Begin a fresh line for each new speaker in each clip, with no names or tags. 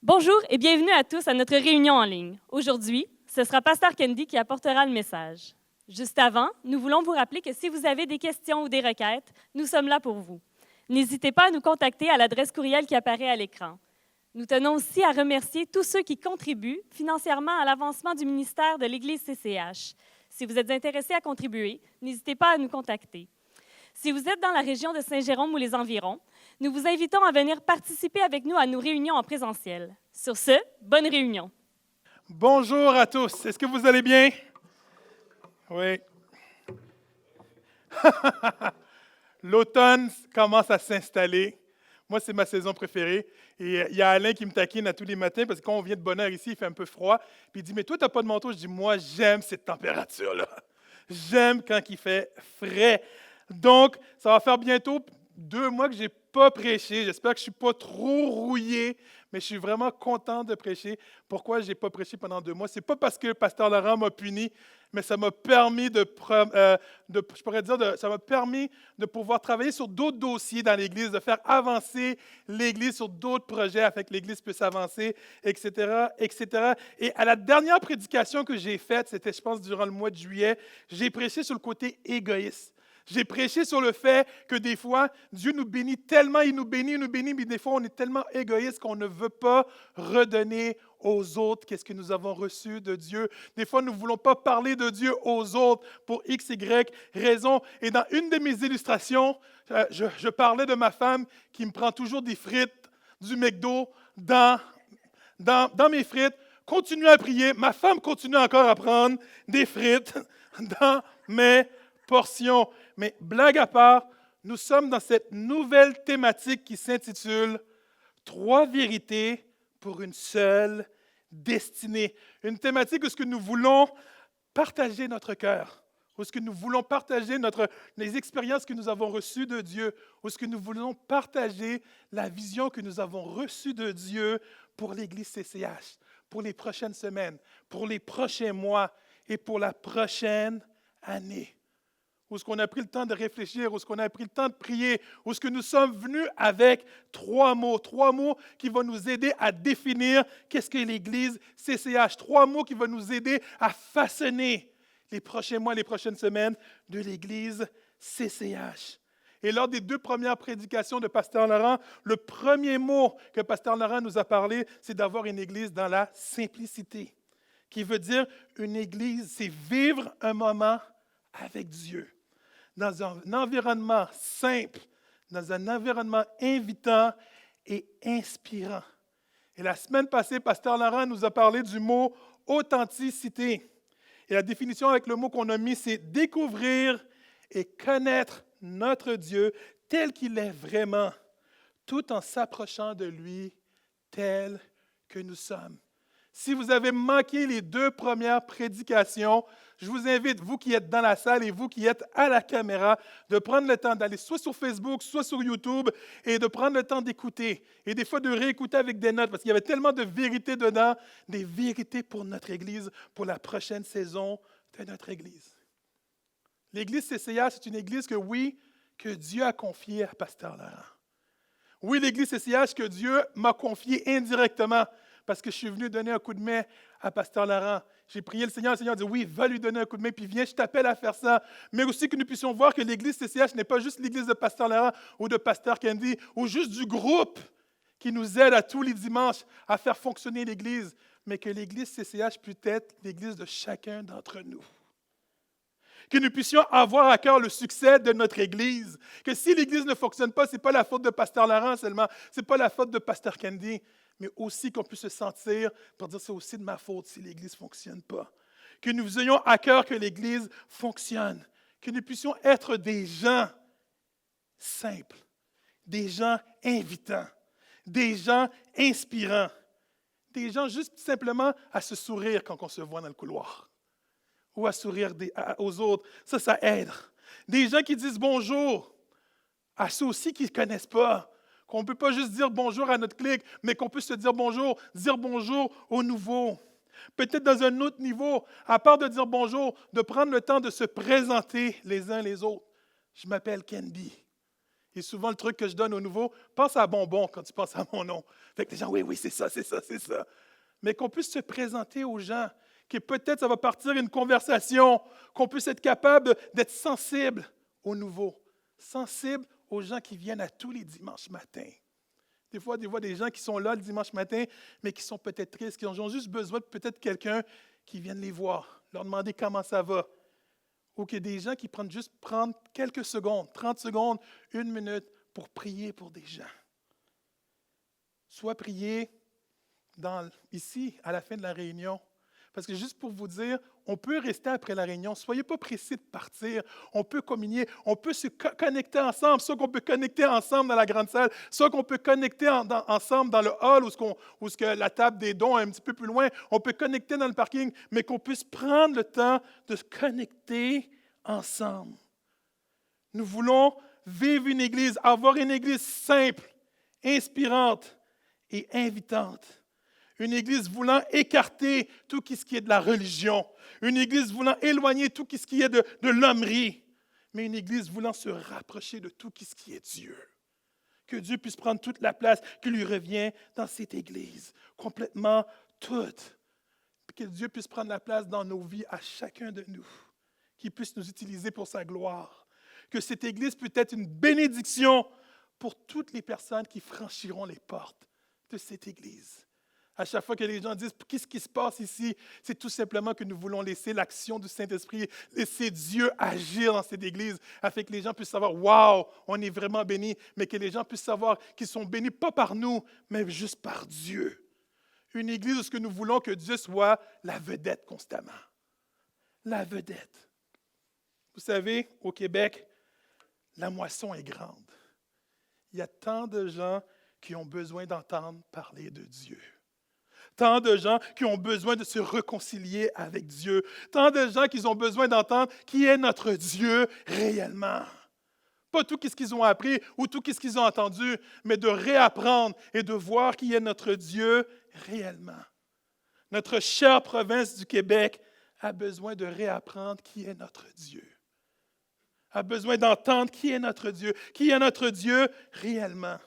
Bonjour et bienvenue à tous à notre réunion en ligne. Aujourd'hui, ce sera Pasteur Candy qui apportera le message. Juste avant, nous voulons vous rappeler que si vous avez des questions ou des requêtes, nous sommes là pour vous. N'hésitez pas à nous contacter à l'adresse courriel qui apparaît à l'écran. Nous tenons aussi à remercier tous ceux qui contribuent financièrement à l'avancement du ministère de l'Église CCH. Si vous êtes intéressé à contribuer, n'hésitez pas à nous contacter. Si vous êtes dans la région de Saint-Jérôme ou les environs, nous vous invitons à venir participer avec nous à nos réunions en présentiel. Sur ce, bonne réunion.
Bonjour à tous. Est-ce que vous allez bien? Oui. L'automne commence à s'installer. Moi, c'est ma saison préférée. Et il y a Alain qui me taquine à tous les matins parce que quand on vient de bonne heure ici, il fait un peu froid. Puis il dit, mais toi, tu n'as pas de manteau? Je dis, moi, j'aime cette température-là. J'aime quand il fait frais. Donc, ça va faire bientôt 2 mois que je n'ai pas prêché. J'espère que je ne suis pas trop rouillé, mais je suis vraiment content de prêcher. Pourquoi je n'ai pas prêché pendant 2 mois? Ce n'est pas parce que Pasteur Laurent m'a puni, mais ça m'a permis ça m'a permis de pouvoir travailler sur d'autres dossiers dans l'Église, de faire avancer l'Église sur d'autres projets afin que l'Église puisse avancer, etc., etc. Et à la dernière prédication que j'ai faite, c'était, je pense, durant le mois de juillet, j'ai prêché sur le côté égoïste. J'ai prêché sur le fait que des fois, Dieu nous bénit tellement, il nous bénit, mais des fois, on est tellement égoïste qu'on ne veut pas redonner aux autres qu'est-ce que nous avons reçu de Dieu. Des fois, nous ne voulons pas parler de Dieu aux autres pour X, Y raison. Et dans une de mes illustrations, je parlais de ma femme qui me prend toujours des frites du McDo dans mes frites. Continue à prier. Ma femme continue encore à prendre des frites dans mes portions. Mais blague à part, nous sommes dans cette nouvelle thématique qui s'intitule « 3 vérités pour une seule destinée ». Une thématique où ce que nous voulons partager notre cœur, où ce que nous voulons partager les expériences que nous avons reçues de Dieu, où ce que nous voulons partager la vision que nous avons reçue de Dieu pour l'Église CCH, pour les prochaines semaines, pour les prochains mois et pour la prochaine année. Où est-ce qu'on a pris le temps de réfléchir, où est-ce qu'on a pris le temps de prier, où est-ce que nous sommes venus avec 3 mots qui vont nous aider à définir qu'est-ce que l'Église CCH, 3 mots qui vont nous aider à façonner les prochains mois, les prochaines semaines de l'Église CCH. Et lors des 2 premières prédications de Pasteur Laurent, le premier mot que Pasteur Laurent nous a parlé, c'est d'avoir une Église dans la simplicité, qui veut dire une Église, c'est vivre un moment avec Dieu, dans un environnement simple, dans un environnement invitant et inspirant. Et la semaine passée, Pasteur Laurent nous a parlé du mot authenticité. Et la définition avec le mot qu'on a mis, c'est découvrir et connaître notre Dieu tel qu'il est vraiment, tout en s'approchant de lui tel que nous sommes. Si vous avez manqué les 2 premières prédications, je vous invite, vous qui êtes dans la salle et vous qui êtes à la caméra, de prendre le temps d'aller soit sur Facebook, soit sur YouTube et de prendre le temps d'écouter. Et des fois de réécouter avec des notes, parce qu'il y avait tellement de vérités dedans, des vérités pour notre Église, pour la prochaine saison de notre Église. L'Église CCH, c'est une Église que Dieu a confiée à Pasteur Laurent. Oui, l'Église CCH que Dieu m'a confiée indirectement, parce que je suis venu donner un coup de main à Pasteur Laurent. J'ai prié le Seigneur a dit, oui, va lui donner un coup de main, puis viens, je t'appelle à faire ça. Mais aussi que nous puissions voir que l'Église CCH n'est pas juste l'Église de Pasteur Laurent ou de Pasteur Candy, ou juste du groupe qui nous aide à tous les dimanches à faire fonctionner l'Église, mais que l'Église CCH peut être l'Église de chacun d'entre nous. Que nous puissions avoir à cœur le succès de notre Église. Que si l'Église ne fonctionne pas, ce n'est pas la faute de Pasteur Laurent seulement, ce n'est pas la faute de Pasteur Candy, mais aussi qu'on puisse se sentir pour dire c'est aussi de ma faute si l'Église ne fonctionne pas. Que nous ayons à cœur que l'Église fonctionne. Que nous puissions être des gens simples, des gens invitants, des gens inspirants, des gens juste simplement à se sourire quand on se voit dans le couloir ou à sourire aux autres. Ça aide. Des gens qui disent bonjour à ceux aussi qui ne connaissent pas. Qu'on ne peut pas juste dire bonjour à notre clique, mais qu'on puisse se dire bonjour aux nouveaux. Peut-être dans un autre niveau, à part de dire bonjour, de prendre le temps de se présenter les uns les autres. Je m'appelle Candy. Et souvent, le truc que je donne aux nouveaux, pense à bonbon quand tu penses à mon nom. Fait que les gens, oui, oui, c'est ça, c'est ça, c'est ça. Mais qu'on puisse se présenter aux gens, que peut-être ça va partir une conversation, qu'on puisse être capable d'être sensible aux nouveaux, sensible aux gens qui viennent à tous les dimanches matins. Des fois, des gens qui sont là le dimanche matin, mais qui sont peut-être tristes, qui ont juste besoin de peut-être quelqu'un qui vienne les voir, leur demander comment ça va. Ou qu'il y ait des gens qui prennent juste quelques secondes, 30 secondes, 1 minute pour prier pour des gens. Soit prier ici, à la fin de la réunion. Parce que juste pour vous dire, on peut rester après la réunion. Soyez pas pressés de partir. On peut communier. On peut se connecter ensemble. Soit qu'on peut connecter ensemble dans la grande salle, soit qu'on peut connecter ensemble dans le hall où la table des dons est un petit peu plus loin. On peut connecter dans le parking, mais qu'on puisse prendre le temps de se connecter ensemble. Nous voulons vivre une Église, avoir une Église simple, inspirante et invitante. Une Église voulant écarter tout ce qui est de la religion. Une Église voulant éloigner tout ce qui est de l'hommerie. Mais une Église voulant se rapprocher de tout ce qui est Dieu. Que Dieu puisse prendre toute la place qui lui revient dans cette Église. Complètement toute. Que Dieu puisse prendre la place dans nos vies à chacun de nous. Qu'il puisse nous utiliser pour sa gloire. Que cette Église puisse être une bénédiction pour toutes les personnes qui franchiront les portes de cette Église. À chaque fois que les gens disent « Qu'est-ce qui se passe ici? » C'est tout simplement que nous voulons laisser l'action du Saint-Esprit, laisser Dieu agir dans cette Église, afin que les gens puissent savoir « Wow, on est vraiment bénis », mais que les gens puissent savoir qu'ils sont bénis pas par nous, mais juste par Dieu. Une Église où nous voulons que Dieu soit la vedette constamment. La vedette. Vous savez, au Québec, la moisson est grande. Il y a tant de gens qui ont besoin d'entendre parler de Dieu. Tant de gens qui ont besoin de se réconcilier avec Dieu. Tant de gens qui ont besoin d'entendre qui est notre Dieu réellement. Pas tout ce qu'ils ont appris ou tout ce qu'ils ont entendu, mais de réapprendre et de voir qui est notre Dieu réellement. Notre chère province du Québec a besoin de réapprendre qui est notre Dieu. A besoin d'entendre qui est notre Dieu réellement.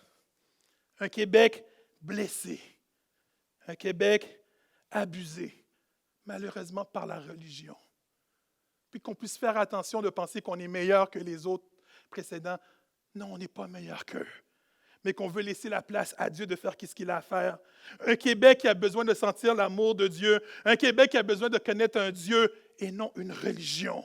Un Québec blessé. Un Québec abusé, malheureusement par la religion. Puis qu'on puisse faire attention de penser qu'on est meilleur que les autres précédents. Non, on n'est pas meilleur qu'eux. Mais qu'on veut laisser la place à Dieu de faire ce qu'il a à faire. Un Québec qui a besoin de sentir l'amour de Dieu. Un Québec qui a besoin de connaître un Dieu et non une religion.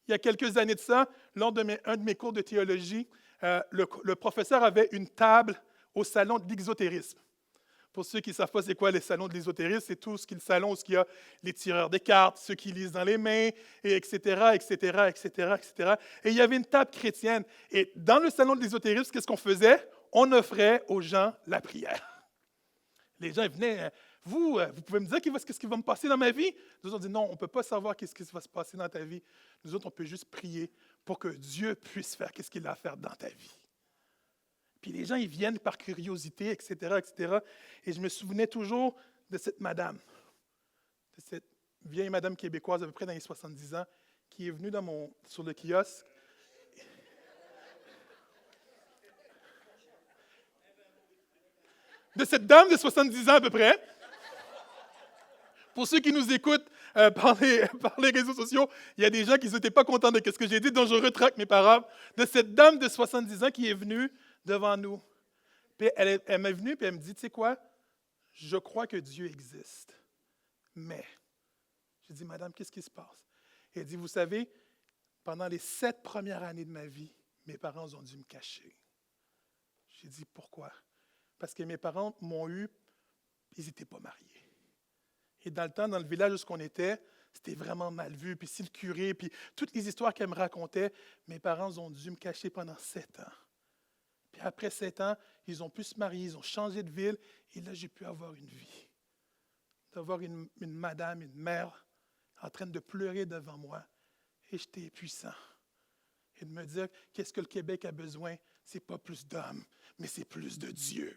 Il y a quelques années de ça, lors d'un de mes cours de théologie, le professeur avait une table au salon de l'exotérisme. Pour ceux qui ne savent pas c'est quoi les salons de l'ésotérisme, c'est tout le salon où il y a les tireurs de cartes, ceux qui lisent dans les mains, et etc., etc., etc., etc. Et il y avait une table chrétienne. Et dans le salon de l'ésotérisme, qu'est-ce qu'on faisait? On offrait aux gens la prière. Les gens venaient, vous pouvez me dire qu'est-ce qui va me passer dans ma vie? Nous autres, on dit non, on ne peut pas savoir qu'est-ce qui va se passer dans ta vie. Nous autres, on peut juste prier pour que Dieu puisse faire ce qu'il a à faire dans ta vie. Puis les gens, ils viennent par curiosité, etc., etc. Et je me souvenais toujours de cette madame, de cette vieille madame québécoise, à peu près dans les 70 ans, qui est venue sur le kiosque. De cette dame de 70 ans à peu près. Pour ceux qui nous écoutent par les réseaux sociaux, il y a des gens qui n'étaient pas contents de ce que j'ai dit, donc je retraque mes paroles. De cette dame de 70 ans qui est venue devant nous. Puis elle m'est venue et elle me dit, tu sais quoi, je crois que Dieu existe. Mais, j'ai dit, madame, qu'est-ce qui se passe? Et elle dit, vous savez, pendant les 7 premières années de ma vie, mes parents ont dû me cacher. J'ai dit, pourquoi? Parce que mes parents m'ont eu, ils n'étaient pas mariés. Et dans le temps, dans le village où on était, c'était vraiment mal vu. Puis si le curé, puis toutes les histoires qu'elle me racontait, mes parents ont dû me cacher pendant 7 ans. Puis après 7 ans, ils ont pu se marier, ils ont changé de ville, et là, j'ai pu avoir une vie. D'avoir une madame, une mère, en train de pleurer devant moi, et j'étais puissant. Et de me dire, qu'est-ce que le Québec a besoin? Ce n'est pas plus d'hommes, mais c'est plus de Dieu.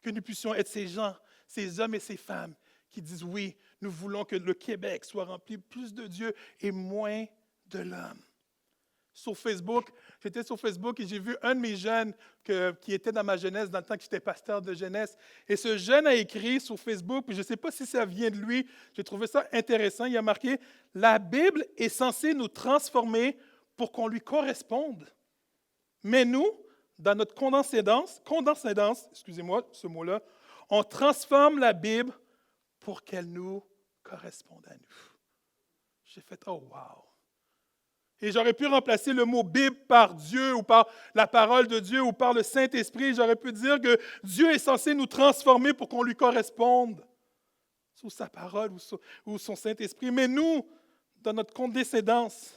Que nous puissions être ces gens, ces hommes et ces femmes qui disent, oui, nous voulons que le Québec soit rempli plus de Dieu et moins de l'homme. sur Facebook. J'étais sur Facebook et j'ai vu un de mes jeunes qui était dans ma jeunesse, dans le temps que j'étais pasteur de jeunesse. Et ce jeune a écrit sur Facebook, puis je ne sais pas si ça vient de lui, j'ai trouvé ça intéressant. Il a marqué « La Bible est censée nous transformer pour qu'on lui corresponde. Mais nous, dans notre condescendance, excusez-moi ce mot-là, on transforme la Bible pour qu'elle nous corresponde à nous. » J'ai fait « Oh, wow! » Et j'aurais pu remplacer le mot Bible par Dieu ou par la parole de Dieu ou par le Saint-Esprit. J'aurais pu dire que Dieu est censé nous transformer pour qu'on lui corresponde sous sa parole ou son Saint-Esprit. Mais nous, dans notre condescendance,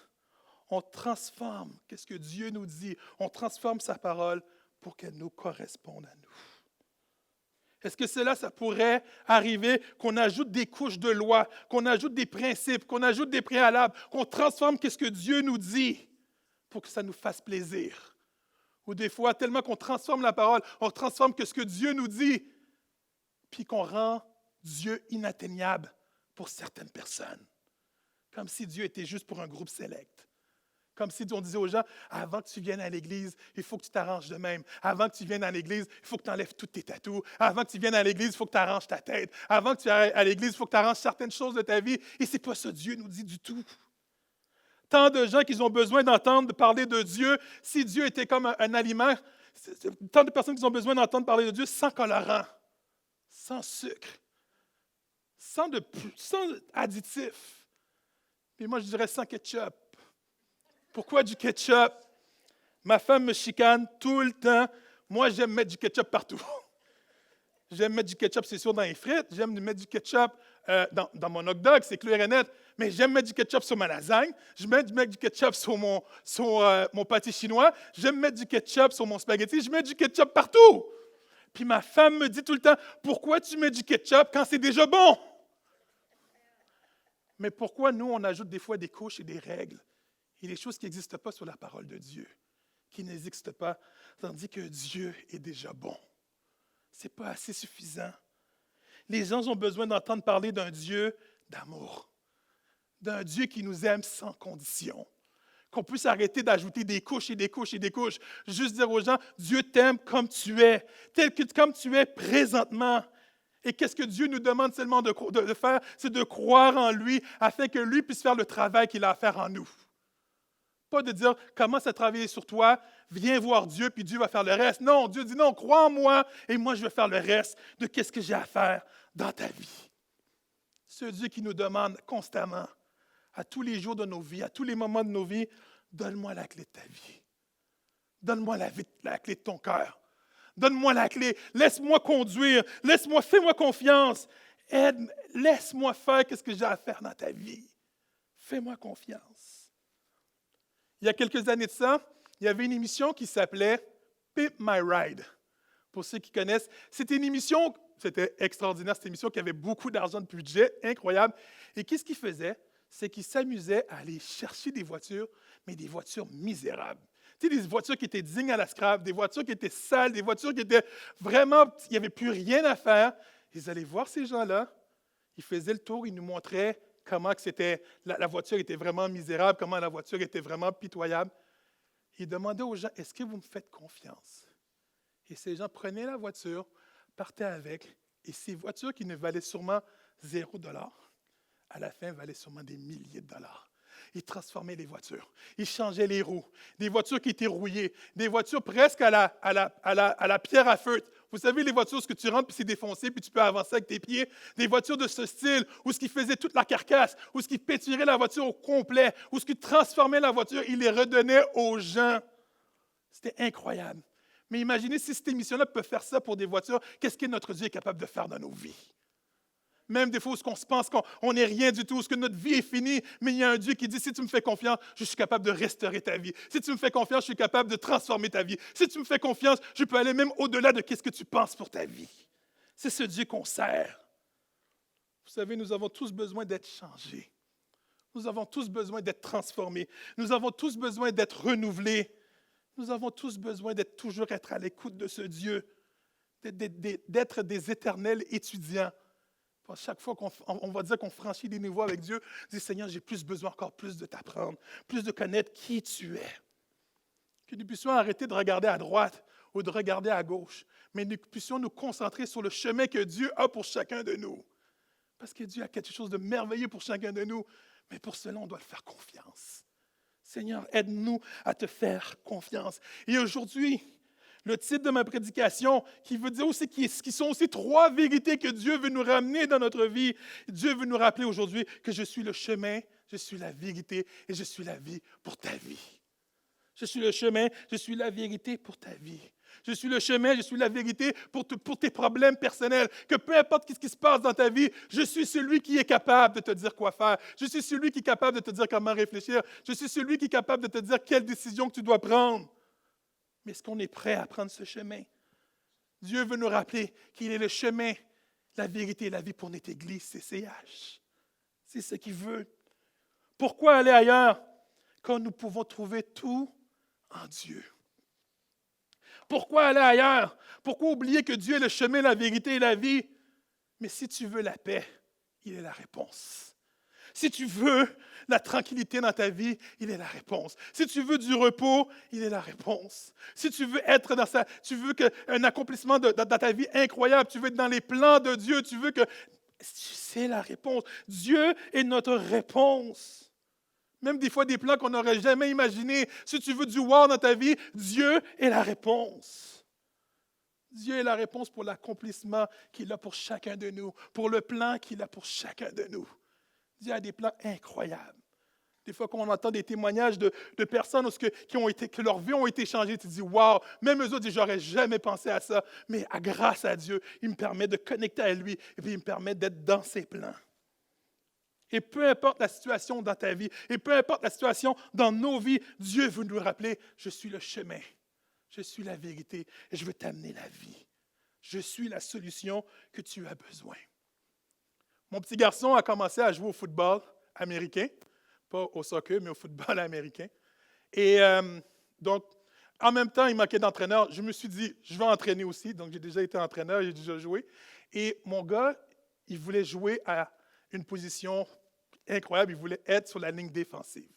on transforme qu'est-ce que Dieu nous dit. On transforme sa parole pour qu'elle nous corresponde à nous. Est-ce que ça pourrait arriver qu'on ajoute des couches de loi, qu'on ajoute des principes, qu'on ajoute des préalables, qu'on transforme qu'est-ce que Dieu nous dit pour que ça nous fasse plaisir? Ou des fois, tellement qu'on transforme la parole, on transforme qu'est-ce que Dieu nous dit, puis qu'on rend Dieu inatteignable pour certaines personnes. Comme si Dieu était juste pour un groupe select. Comme si on disait aux gens, avant que tu viennes à l'Église, il faut que tu t'arranges de même. Avant que tu viennes à l'Église, il faut que tu enlèves tous tes tatous. Avant que tu viennes à l'Église, il faut que tu arranges ta tête. Avant que tu ailles à l'Église, il faut que tu arranges certaines choses de ta vie. Et ce n'est pas ça que Dieu nous dit du tout. Tant de gens qui ont besoin d'entendre parler de Dieu, si Dieu était comme un aliment, tant de personnes qui ont besoin d'entendre parler de Dieu sans colorant, sans sucre, sans additifs. Et moi, je dirais sans ketchup. Pourquoi du ketchup? Ma femme me chicane tout le temps. Moi, j'aime mettre du ketchup partout. J'aime mettre du ketchup, c'est sûr, dans les frites. J'aime mettre du ketchup dans mon hot dog, c'est clair et net. Mais j'aime mettre du ketchup sur ma lasagne. Je mets du ketchup sur mon pâté chinois. J'aime mettre du ketchup sur mon spaghetti. Je mets du ketchup partout. Puis ma femme me dit tout le temps, pourquoi tu mets du ketchup quand c'est déjà bon? Mais pourquoi nous, on ajoute des fois des couches et des règles? Et des choses qui n'existent pas sur la parole de Dieu, qui n'existent pas, tandis que Dieu est déjà bon. Ce n'est pas assez suffisant. Les gens ont besoin d'entendre parler d'un Dieu d'amour, d'un Dieu qui nous aime sans condition, qu'on puisse arrêter d'ajouter des couches et des couches et des couches, juste dire aux gens, Dieu t'aime comme tu es, comme tu es présentement. Et qu'est-ce que Dieu nous demande seulement de faire? C'est de croire en lui afin que lui puisse faire le travail qu'il a à faire en nous. Pas de dire, commence à travailler sur toi, viens voir Dieu, puis Dieu va faire le reste. Non, Dieu dit, non, crois en moi, et moi, je vais faire le reste de qu'est-ce que j'ai à faire dans ta vie. Ce Dieu qui nous demande constamment, à tous les jours de nos vies, à tous les moments de nos vies, donne-moi la clé de ta vie. Donne-moi la clé de ton cœur. Donne-moi la clé. Laisse-moi conduire. Fais-moi confiance. Aide, laisse-moi faire ce que j'ai à faire dans ta vie. Fais-moi confiance. Il y a quelques années de ça, il y avait une émission qui s'appelait Pimp My Ride. Pour ceux qui connaissent, c'était une émission, c'était extraordinaire, cette émission qui avait beaucoup d'argent de budget, incroyable. Et qu'est-ce qu'il faisait? C'est qu'il s'amusait à aller chercher des voitures, mais des voitures misérables. Tu sais, des voitures qui étaient dignes à la scrap, des voitures qui étaient sales, des voitures qui étaient vraiment, il n'y avait plus rien à faire. Ils allaient voir ces gens-là, ils faisaient le tour, ils nous montraient comment que la voiture était vraiment misérable, comment la voiture était vraiment pitoyable. Il demandait aux gens, est-ce que vous me faites confiance? Et ces gens prenaient la voiture, partaient avec, et ces voitures qui ne valaient sûrement $0, à la fin valaient sûrement des milliers de dollars. Ils transformaient les voitures, ils changeaient les roues, des voitures qui étaient rouillées, des voitures presque à la pierre à feutre. Vous savez, les voitures, ce que tu rentres, puis c'est défoncé, puis tu peux avancer avec tes pieds. Des voitures de ce style, où ce qui faisait toute la carcasse, où ce qui péturait la voiture au complet, où ce qui transformait la voiture, il les redonnait aux gens. C'était incroyable. Mais imaginez si cette émission-là peut faire ça pour des voitures, qu'est-ce que notre Dieu est capable de faire dans nos vies? Même des fois où on se pense qu'on n'est rien du tout, où que notre vie est finie, mais il y a un Dieu qui dit, si tu me fais confiance, je suis capable de restaurer ta vie. Si tu me fais confiance, je suis capable de transformer ta vie. Si tu me fais confiance, je peux aller même au-delà de ce que tu penses pour ta vie. C'est ce Dieu qu'on sert. Vous savez, nous avons tous besoin d'être changés. Nous avons tous besoin d'être transformés. Nous avons tous besoin d'être renouvelés. Nous avons tous besoin d'être toujours à l'écoute de ce Dieu, d'être des éternels étudiants. Chaque fois qu'on va dire qu'on franchit des niveaux avec Dieu, dis Seigneur, j'ai encore plus de t'apprendre, plus de connaître qui tu es. que nous puissions arrêter de regarder à droite ou de regarder à gauche, mais nous puissions nous concentrer sur le chemin que Dieu a pour chacun de nous. Parce que Dieu a quelque chose de merveilleux pour chacun de nous, mais pour cela, on doit le faire confiance. Seigneur, aide-nous à te faire confiance. Et aujourd'hui, le titre de ma prédication, qui veut dire aussi qui sont aussi 3 vérités que Dieu veut nous ramener dans notre vie. Dieu veut nous rappeler aujourd'hui que je suis le chemin, je suis la vérité et je suis la vie pour ta vie. Je suis le chemin, je suis la vérité pour ta vie. Je suis le chemin, je suis la vérité pour tes problèmes personnels. Que peu importe ce qui se passe dans ta vie, je suis celui qui est capable de te dire quoi faire. Je suis celui qui est capable de te dire comment réfléchir. Je suis celui qui est capable de te dire quelle décision que tu dois prendre. Mais est-ce qu'on est prêt à prendre ce chemin? Dieu veut nous rappeler qu'il est le chemin, la vérité et la vie pour notre Église, CCH. C'est ce qu'il veut. Pourquoi aller ailleurs quand nous pouvons trouver tout en Dieu? Pourquoi aller ailleurs? Pourquoi oublier que Dieu est le chemin, la vérité et la vie? Mais si tu veux la paix, il est la réponse. Si tu veux la tranquillité dans ta vie, il est la réponse. Si tu veux du repos, il est la réponse. Si tu veux être tu veux un accomplissement dans ta vie incroyable, tu veux être dans les plans de Dieu, tu veux que... C'est la réponse. Dieu est notre réponse. Même des fois, des plans qu'on n'aurait jamais imaginés. Si tu veux du wow dans ta vie, Dieu est la réponse. Dieu est la réponse pour l'accomplissement qu'il a pour chacun de nous, pour le plan qu'il a pour chacun de nous. Dieu a des plans incroyables. Des fois, quand on entend des témoignages de personnes que leurs vies ont été changées, tu te dis, wow, même eux autres disent, j'aurais jamais pensé à ça. Mais grâce à Dieu, il me permet de connecter à lui et puis il me permet d'être dans ses plans. Et peu importe la situation dans ta vie, et peu importe la situation dans nos vies, Dieu veut nous rappeler, je suis le chemin, je suis la vérité et je veux t'amener la vie. Je suis la solution que tu as besoin. Mon petit garçon a commencé à jouer au football américain, pas au soccer, mais au football américain. Et donc, en même temps, il manquait d'entraîneur. Je me suis dit, je vais entraîner aussi. Donc, j'ai déjà été entraîneur, j'ai déjà joué. Et mon gars, il voulait jouer à une position incroyable. Il voulait être sur la ligne défensive.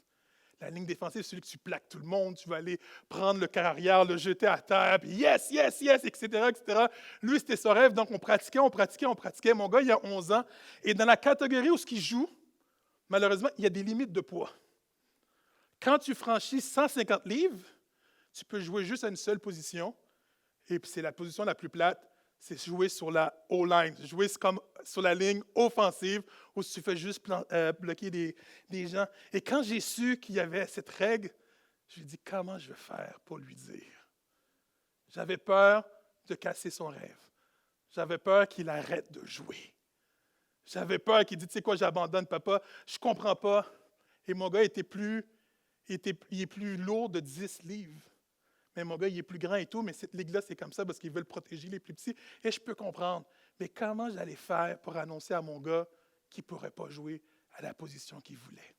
La ligne défensive, c'est celui que tu plaques tout le monde. Tu vas aller prendre le carrière, le jeter à terre, puis yes, yes, yes, etc., etc. Lui, c'était son rêve. Donc, on pratiquait. Mon gars, il a 11 ans. Et dans la catégorie où il joue, malheureusement, il y a des limites de poids. Quand tu franchis 150 livres, tu peux jouer juste à une seule position. Et puis, c'est la position la plus plate. C'est jouer sur la O-line, jouer comme sur la ligne offensive où tu fais juste bloquer des gens. Et quand j'ai su qu'il y avait cette règle, je lui ai dit, comment je vais faire pour lui dire? J'avais peur de casser son rêve. J'avais peur qu'il arrête de jouer. J'avais peur qu'il dise, tu sais quoi, j'abandonne, papa, je ne comprends pas. Et mon gars il est plus lourd de 10 livres. Mais mon gars, il est plus grand et tout, mais cette ligue-là, c'est comme ça parce qu'ils veulent protéger les plus petits. Et je peux comprendre. Mais comment j'allais faire pour annoncer à mon gars qu'il ne pourrait pas jouer à la position qu'il voulait?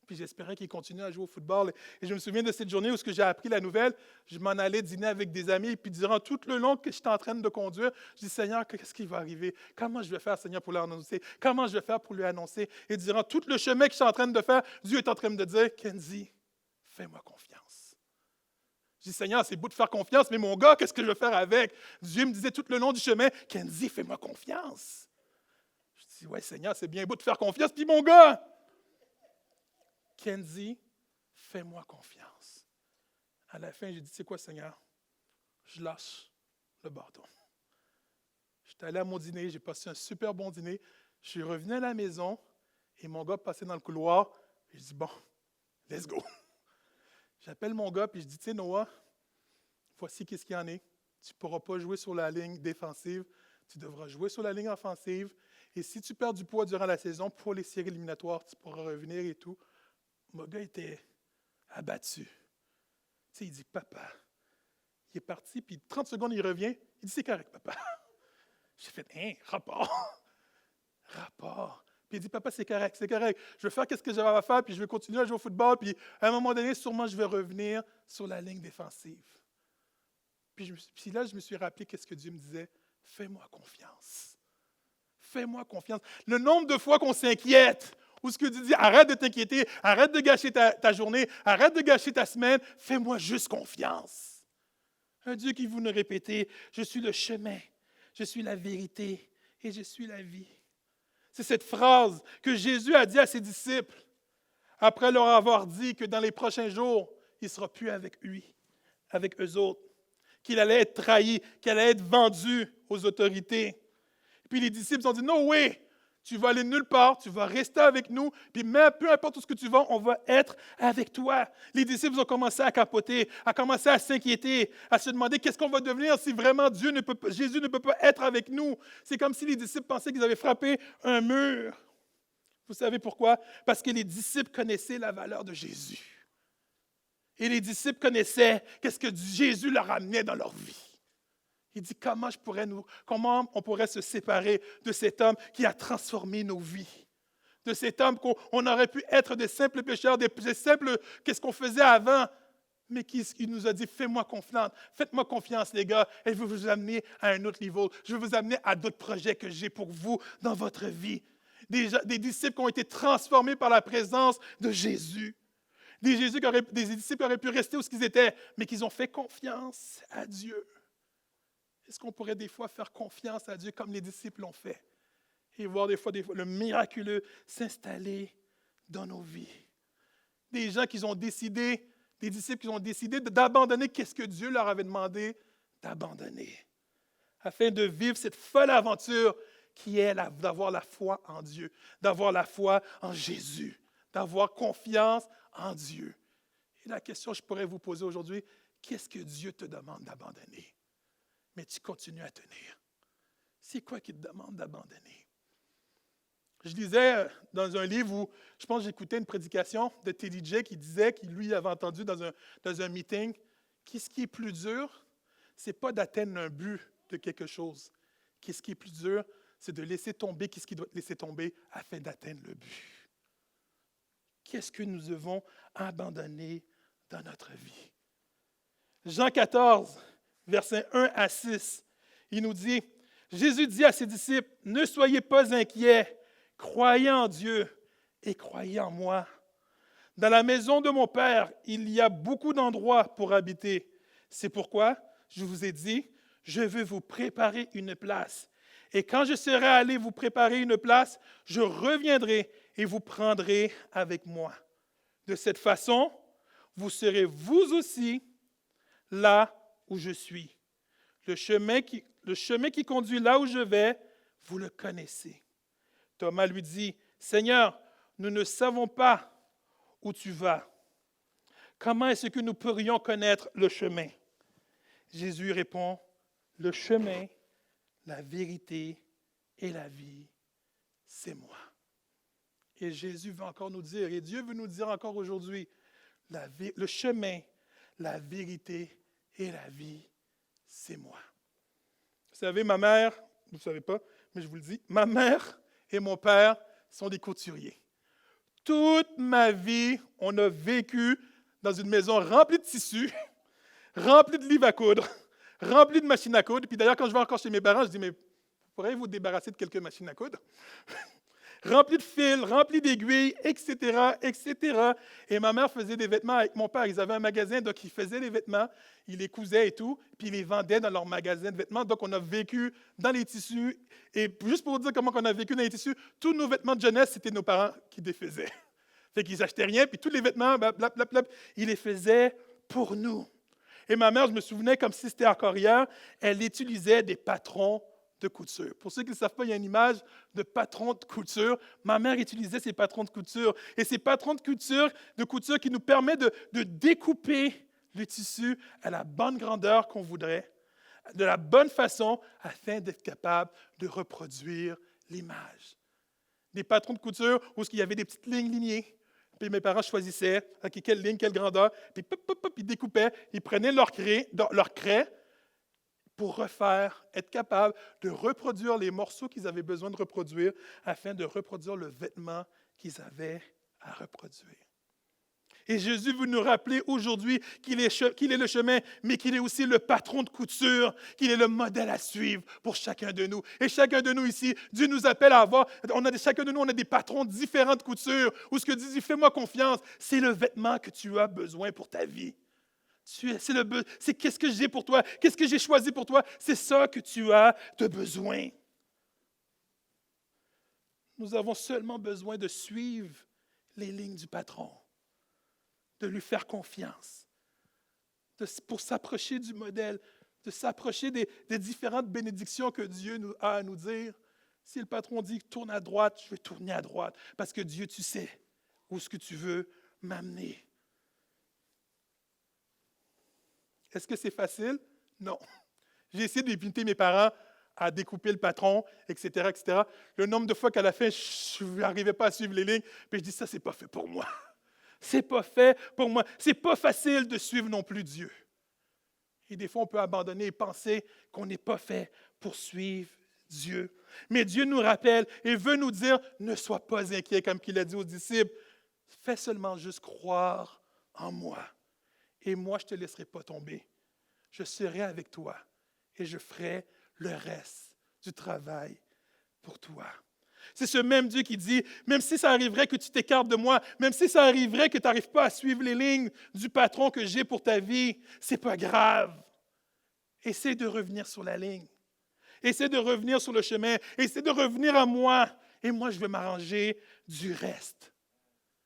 Puis j'espérais qu'il continue à jouer au football. Et je me souviens de cette journée où j'ai appris la nouvelle. Je m'en allais dîner avec des amis. Et puis durant tout le long que j'étais en train de conduire, je dis, Seigneur, qu'est-ce qui va arriver? Comment je vais faire, Seigneur, pour lui annoncer? Comment je vais faire pour lui annoncer? Et durant tout le chemin que je suis en train de faire, Dieu est en train de dire, Kenzie, fais-moi confiance. Je dis, Seigneur, c'est beau de faire confiance, mais mon gars, qu'est-ce que je vais faire avec? Dieu me disait tout le long du chemin, Kenzie, fais-moi confiance. Je dis, ouais, Seigneur, c'est bien beau de faire confiance, puis mon gars, Kenzie, fais-moi confiance. À la fin, j'ai dit, c'est quoi, Seigneur? Je lâche le bâton. J'étais allé à mon dîner, j'ai passé un super bon dîner. Je suis revenu à la maison et mon gars passait dans le couloir. Et je dis, bon, let's go. J'appelle mon gars et je dis, tu sais, Noah, voici qu'est-ce qu'il y en est. Tu ne pourras pas jouer sur la ligne défensive. Tu devras jouer sur la ligne offensive. Et si tu perds du poids durant la saison, pour les séries éliminatoires, tu pourras revenir et tout. Mon gars était abattu. Tu sais, il dit, papa, il est parti, puis 30 secondes, il revient. Il dit, c'est correct, papa. J'ai fait, rapport. Puis il dit, papa, c'est correct. Je vais faire ce que j'avais à faire, puis je vais continuer à jouer au football, puis à un moment donné, sûrement, je vais revenir sur la ligne défensive. Puis là, je me suis rappelé qu'est-ce que Dieu me disait. Fais-moi confiance. Fais-moi confiance. Le nombre de fois qu'on s'inquiète, Où ce que Dieu dit, arrête de t'inquiéter, arrête de gâcher ta journée, arrête de gâcher ta semaine, fais-moi juste confiance. Un Dieu qui vous nous répétez, je suis le chemin, je suis la vérité et je suis la vie. C'est cette phrase que Jésus a dit à ses disciples après leur avoir dit que dans les prochains jours, il ne sera plus avec lui, avec eux autres, qu'il allait être trahi, qu'il allait être vendu aux autorités. Puis les disciples ont dit, no way, tu vas aller nulle part, tu vas rester avec nous, puis même peu importe où ce que tu vas, on va être avec toi. Les disciples ont commencé à capoter, à commencer à s'inquiéter, à se demander qu'est-ce qu'on va devenir si vraiment Jésus ne peut pas être avec nous. C'est comme si les disciples pensaient qu'ils avaient frappé un mur. Vous savez pourquoi? Parce que les disciples connaissaient la valeur de Jésus. Et les disciples connaissaient qu'est-ce que Jésus leur amenait dans leur vie. Il dit, comment on pourrait se séparer de cet homme qui a transformé nos vies? De cet homme qu'on aurait pu être des simples pécheurs, des simples, qu'est-ce qu'on faisait avant, mais il nous a dit, faites-moi confiance, les gars, et je veux vous amener à un autre niveau. Je veux vous amener à d'autres projets que j'ai pour vous dans votre vie. Des disciples qui ont été transformés par la présence de Jésus. Des disciples qui auraient pu rester où ils étaient, mais qui ont fait confiance à Dieu. Est-ce qu'on pourrait des fois faire confiance à Dieu comme les disciples l'ont fait et voir des fois le miraculeux s'installer dans nos vies? Des disciples qui ont décidé d'abandonner qu'est-ce que Dieu leur avait demandé d'abandonner, afin de vivre cette folle aventure qui est d'avoir la foi en Dieu, d'avoir la foi en Jésus, d'avoir confiance en Dieu. Et la question que je pourrais vous poser aujourd'hui, qu'est-ce que Dieu te demande d'abandonner? Mais tu continues à tenir. C'est quoi qu'il te demande d'abandonner? Je lisais dans un livre où, je pense que j'écoutais une prédication de Teddy J qui disait qu'il lui avait entendu dans un meeting, qu'est-ce qui est plus dur? Ce n'est pas d'atteindre un but de quelque chose. Qu'est-ce qui est plus dur? C'est de laisser tomber qu'est-ce qui doit être laissé tomber afin d'atteindre le but. Qu'est-ce que nous devons abandonner dans notre vie? Jean 14, versets 1 à 6, il nous dit, Jésus dit à ses disciples, « Ne soyez pas inquiets, croyez en Dieu et croyez en moi. Dans la maison de mon Père, il y a beaucoup d'endroits pour habiter. C'est pourquoi je vous ai dit, je veux vous préparer une place. Et quand je serai allé vous préparer une place, je reviendrai et vous prendrez avec moi. De cette façon, vous serez vous aussi là où je suis. Le chemin qui conduit là où je vais, vous le connaissez. » Thomas lui dit, « Seigneur, nous ne savons pas où tu vas. Comment est-ce que nous pourrions connaître le chemin? » Jésus répond, « Le chemin, la vérité et la vie, c'est moi. » Et Jésus veut encore nous dire, et Dieu veut nous dire encore aujourd'hui, le chemin, la vérité et la vie, c'est moi. Vous savez, ma mère, vous ne savez pas, mais je vous le dis, ma mère et mon père sont des couturiers. Toute ma vie, on a vécu dans une maison remplie de tissus, remplie de livres à coudre, remplie de machines à coudre. Puis d'ailleurs, quand je vais encore chez mes parents, je dis, mais pourriez-vous vous débarrasser de quelques machines à coudre? Rempli de fils, rempli d'aiguilles, etc., etc. Et ma mère faisait des vêtements avec mon père. Ils avaient un magasin, donc ils faisaient les vêtements, ils les cousaient et tout, puis ils les vendaient dans leur magasin de vêtements. Donc on a vécu dans les tissus. Et juste pour vous dire comment on a vécu dans les tissus, tous nos vêtements de jeunesse, c'était nos parents qui les faisaient. Fait qu'ils n'achetaient rien, puis tous les vêtements, blablabla, ils les faisaient pour nous. Et ma mère, je me souvenais comme si c'était encore hier, elle utilisait des patrons de couture. Pour ceux qui ne savent pas, il y a une image de patron de couture. Ma mère utilisait ces patrons de couture. Et ces patrons de couture qui nous permettent de découper le tissu à la bonne grandeur qu'on voudrait, de la bonne façon, afin d'être capable de reproduire l'image. Des patrons de couture où il y avait des petites lignes lignées. Puis mes parents choisissaient quelle ligne, quelle grandeur. Puis ils découpaient, ils prenaient leur craie, pour refaire, être capable de reproduire les morceaux qu'ils avaient besoin de reproduire afin de reproduire le vêtement qu'ils avaient à reproduire. Et Jésus veut nous rappeler aujourd'hui qu'il est le chemin, mais qu'il est aussi le patron de couture, qu'il est le modèle à suivre pour chacun de nous. Et chacun de nous ici, Dieu nous appelle à avoir, chacun de nous, on a des patrons différents de couture, où ce que Dieu dit, fais-moi confiance, c'est le vêtement que tu as besoin pour ta vie. C'est qu'est-ce que j'ai pour toi, qu'est-ce que j'ai choisi pour toi, c'est ça que tu as de besoin. Nous avons seulement besoin de suivre les lignes du patron, de lui faire confiance, pour s'approcher du modèle, de s'approcher des différentes bénédictions que Dieu a à nous dire. Si le patron dit « tourne à droite », je vais tourner à droite, parce que Dieu, tu sais où est-ce que tu veux m'amener. Est-ce que c'est facile? Non. J'ai essayé d'inviter mes parents à découper le patron, etc., etc. Le nombre de fois qu'à la fin, je n'arrivais pas à suivre les lignes, puis je dis, ça, c'est pas fait pour moi. C'est pas fait pour moi. C'est pas facile de suivre non plus Dieu. Et des fois, on peut abandonner et penser qu'on n'est pas fait pour suivre Dieu. Mais Dieu nous rappelle et veut nous dire, ne sois pas inquiet, comme il a dit aux disciples. Fais seulement juste croire en moi. Et moi, je ne te laisserai pas tomber. Je serai avec toi et je ferai le reste du travail pour toi. C'est ce même Dieu qui dit, même si ça arriverait que tu t'écartes de moi, même si ça arriverait que tu n'arrives pas à suivre les lignes du patron que j'ai pour ta vie, ce n'est pas grave. Essaie de revenir sur la ligne. Essaie de revenir sur le chemin. Essaie de revenir à moi. Et moi, je vais m'arranger du reste.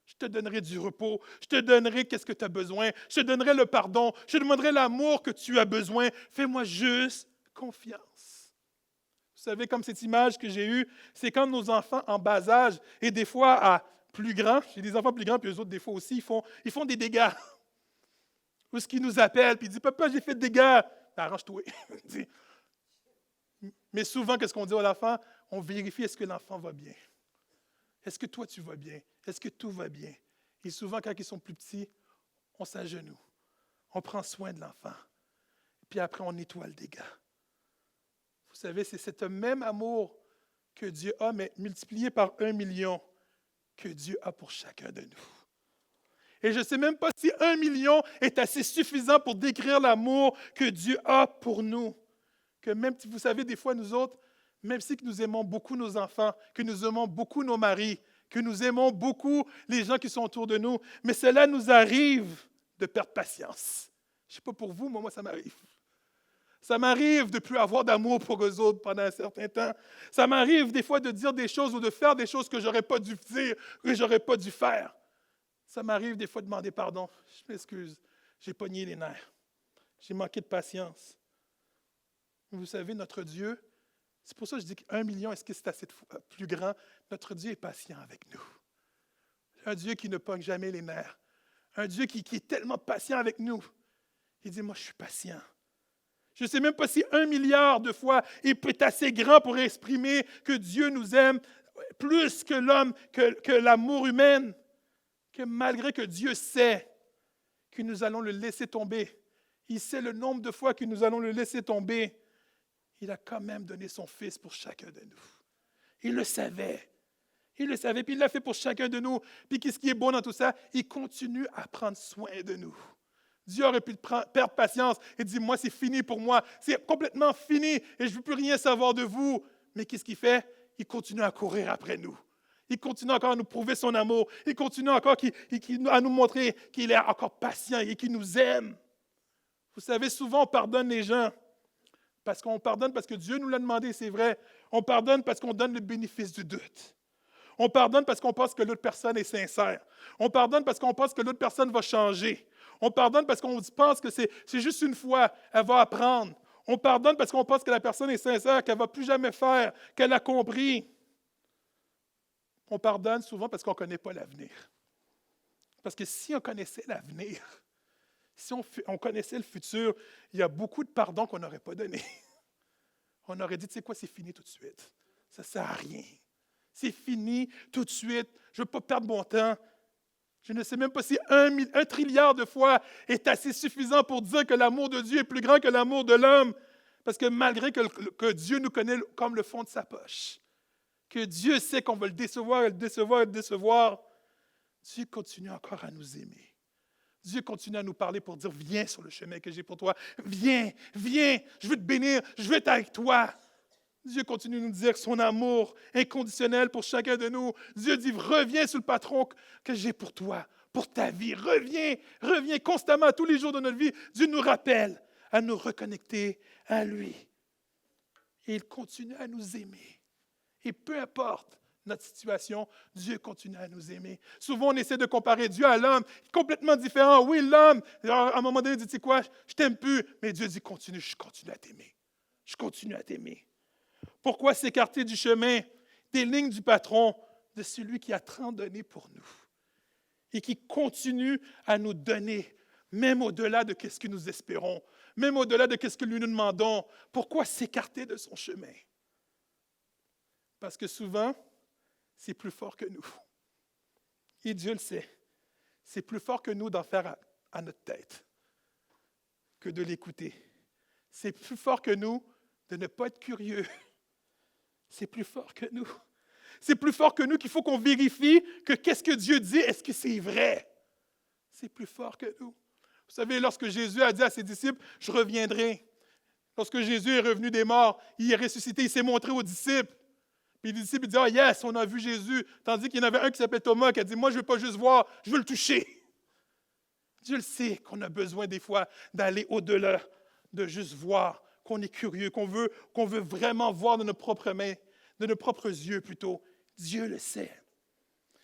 Je te donnerai du repos. Je te donnerai qu'est-ce que tu as besoin. Je te donnerai le pardon. Je te demanderai l'amour que tu as besoin. Fais-moi juste confiance. Vous savez, comme cette image que j'ai eue, c'est quand nos enfants en bas âge, et des fois à plus grands, j'ai des enfants plus grands, puis eux autres, des fois aussi, ils font des dégâts. Ou ce qu'ils nous appellent, puis ils disent, papa, j'ai fait des dégâts. Arrange-toi. Mais souvent, qu'est-ce qu'on dit à l'enfant? On vérifie est-ce que l'enfant va bien. Est-ce que toi, tu vas bien? Est-ce que tout va bien? Et souvent, quand ils sont plus petits, on s'agenouille. On prend soin de l'enfant. Puis après, on nettoie le dégât. Vous savez, c'est ce même amour que Dieu a, mais multiplié par 1 million, que Dieu a pour chacun de nous. Et je ne sais même pas si 1 million est assez suffisant pour décrire l'amour que Dieu a pour nous. Que même, vous savez, des fois, nous autres, même si nous aimons beaucoup nos enfants, que nous aimons beaucoup nos maris, que nous aimons beaucoup les gens qui sont autour de nous, mais cela nous arrive de perdre patience. Je ne sais pas pour vous, moi, ça m'arrive. Ça m'arrive de ne plus avoir d'amour pour eux autres pendant un certain temps. Ça m'arrive des fois de dire des choses ou de faire des choses que je n'aurais pas dû dire, que je n'aurais pas dû faire. Ça m'arrive des fois de demander pardon. Je m'excuse, j'ai pogné les nerfs. J'ai manqué de patience. Vous savez, notre Dieu, c'est pour ça que je dis qu'1 million, est-ce que c'est assez plus grand? Notre Dieu est patient avec nous. Un Dieu qui ne pogne jamais les nerfs. Un Dieu qui est tellement patient avec nous. Il dit, moi, je suis patient. Je ne sais même pas si 1 milliard de fois il peut être assez grand pour exprimer que Dieu nous aime plus que l'homme, que l'amour humain, que malgré que Dieu sait que nous allons le laisser tomber, il sait le nombre de fois que nous allons le laisser tomber, il a quand même donné son Fils pour chacun de nous. Il le savait. Il le savait, puis il l'a fait pour chacun de nous. Puis qu'est-ce qui est bon dans tout ça? Il continue à prendre soin de nous. Dieu aurait pu perdre patience et dire, moi, c'est fini pour moi. C'est complètement fini et je ne veux plus rien savoir de vous. Mais qu'est-ce qu'il fait? Il continue à courir après nous. Il continue encore à nous prouver son amour. Il continue encore à nous montrer qu'il est encore patient et qu'il nous aime. Vous savez, souvent, on pardonne les gens. On pardonne parce que Dieu nous l'a demandé, c'est vrai. On pardonne parce qu'on donne le bénéfice du doute. On pardonne parce qu'on pense que l'autre personne est sincère. On pardonne parce qu'on pense que l'autre personne va changer. On pardonne parce qu'on pense que c'est juste une fois, elle va apprendre. On pardonne parce qu'on pense que la personne est sincère, qu'elle ne va plus jamais faire, qu'elle a compris. On pardonne souvent parce qu'on ne connaît pas l'avenir. Parce que si on connaissait l'avenir, si on connaissait le futur, il y a beaucoup de pardons qu'on n'aurait pas donné. On aurait dit, tu sais quoi, c'est fini tout de suite. Ça ne sert à rien. C'est fini tout de suite. Je ne veux pas perdre mon temps. Je ne sais même pas si 1 trilliard de fois est assez suffisant pour dire que l'amour de Dieu est plus grand que l'amour de l'homme. Parce que malgré que Dieu nous connaît comme le fond de sa poche, que Dieu sait qu'on va le décevoir, Dieu continue encore à nous aimer. Dieu continue à nous parler pour dire, viens sur le chemin que j'ai pour toi. Viens, viens, je veux te bénir, je veux être avec toi. Dieu continue de nous dire son amour inconditionnel pour chacun de nous. Dieu dit, reviens sur le patron que j'ai pour toi, pour ta vie. Reviens, reviens constamment tous les jours de notre vie. Dieu nous rappelle à nous reconnecter à lui. Et il continue à nous aimer. Et peu importe notre situation, Dieu continue à nous aimer. Souvent, on essaie de comparer Dieu à l'homme, complètement différent. Oui, l'homme, à un moment donné, il dit, tu sais quoi, je t'aime plus. Mais Dieu dit, continue, je continue à t'aimer. Je continue à t'aimer. Pourquoi s'écarter du chemin, des lignes du patron, de celui qui a tant donné pour nous et qui continue à nous donner, même au-delà de ce que nous espérons, même au-delà de ce que nous demandons? Pourquoi s'écarter de son chemin? Parce que souvent, c'est plus fort que nous. Et Dieu le sait. C'est plus fort que nous d'en faire à notre tête que de l'écouter. C'est plus fort que nous de ne pas être curieux. C'est plus fort que nous. C'est plus fort que nous qu'il faut qu'on vérifie que qu'est-ce que Dieu dit, est-ce que c'est vrai? C'est plus fort que nous. Vous savez, lorsque Jésus a dit à ses disciples, « Je reviendrai », lorsque Jésus est revenu des morts, il est ressuscité, il s'est montré aux disciples. Puis les disciples disent, « Ah yes, on a vu Jésus », tandis qu'il y en avait un qui s'appelait Thomas qui a dit, « Moi, je ne veux pas juste voir, je veux le toucher ». Dieu le sait qu'on a besoin des fois d'aller au-delà de juste voir, qu'on est curieux, qu'on veut vraiment voir de nos propres mains, de nos propres yeux plutôt. Dieu le sait.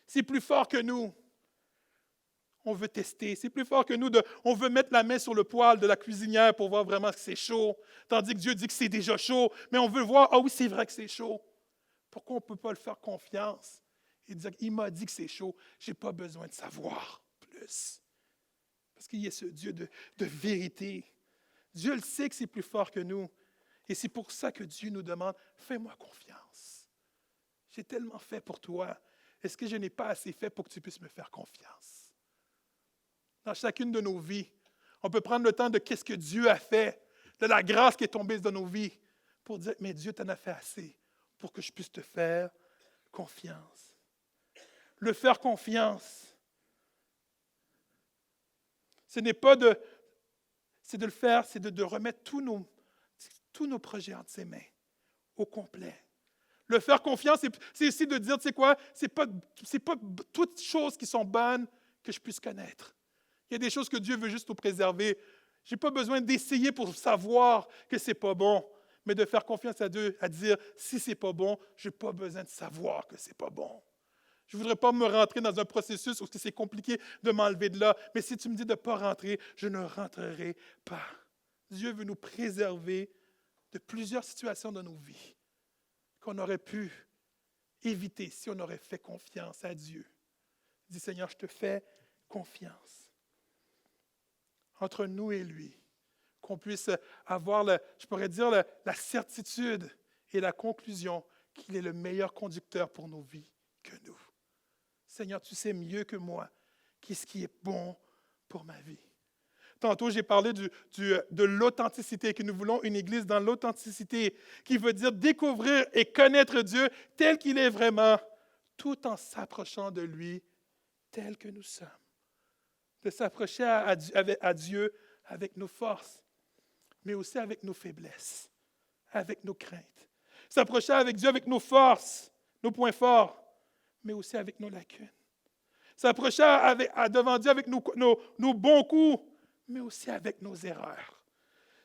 C'est plus fort que nous. On veut tester. C'est plus fort que nous. On veut mettre la main sur le poêle de la cuisinière pour voir vraiment que c'est chaud, tandis que Dieu dit que c'est déjà chaud. Mais on veut voir, ah oui, c'est vrai que c'est chaud. Pourquoi on ne peut pas le faire confiance et dire, il m'a dit que c'est chaud, je n'ai pas besoin de savoir plus. Parce qu'il y a ce Dieu de vérité. Dieu le sait que c'est plus fort que nous. Et c'est pour ça que Dieu nous demande, fais-moi confiance. J'ai tellement fait pour toi. Est-ce que je n'ai pas assez fait pour que tu puisses me faire confiance? Dans chacune de nos vies, on peut prendre le temps de qu'est-ce que Dieu a fait, de la grâce qui est tombée dans nos vies, pour dire, mais Dieu t'en a fait assez pour que je puisse te faire confiance. Le faire confiance, ce n'est pas de... C'est de le faire, c'est de remettre tous nos projets entre ses mains, au complet. Le faire confiance, c'est aussi de dire, tu sais quoi, c'est pas toutes choses qui sont bonnes que je puisse connaître. Il y a des choses que Dieu veut juste nous préserver. Je n'ai pas besoin d'essayer pour savoir que ce n'est pas bon, mais de faire confiance à Dieu, à dire, si ce n'est pas bon, je n'ai pas besoin de savoir que ce n'est pas bon. Je ne voudrais pas me rentrer dans un processus où c'est compliqué de m'enlever de là, mais si tu me dis de ne pas rentrer, je ne rentrerai pas. Dieu veut nous préserver de plusieurs situations dans nos vies qu'on aurait pu éviter si on aurait fait confiance à Dieu. Dis, Seigneur, je te fais confiance. Entre nous et lui, qu'on puisse avoir, je pourrais dire, la certitude et la conclusion qu'il est le meilleur conducteur pour nos vies que nous. Seigneur, tu sais mieux que moi qu'est-ce qui est bon pour ma vie. Tantôt, j'ai parlé de l'authenticité, que nous voulons une Église dans l'authenticité, qui veut dire découvrir et connaître Dieu tel qu'il est vraiment, tout en s'approchant de lui tel que nous sommes. De s'approcher à Dieu avec nos forces, mais aussi avec nos faiblesses, avec nos craintes. S'approcher avec Dieu avec nos forces, nos points forts, mais aussi avec nos lacunes. S'approcher devant Dieu avec nos bons coups, mais aussi avec nos erreurs.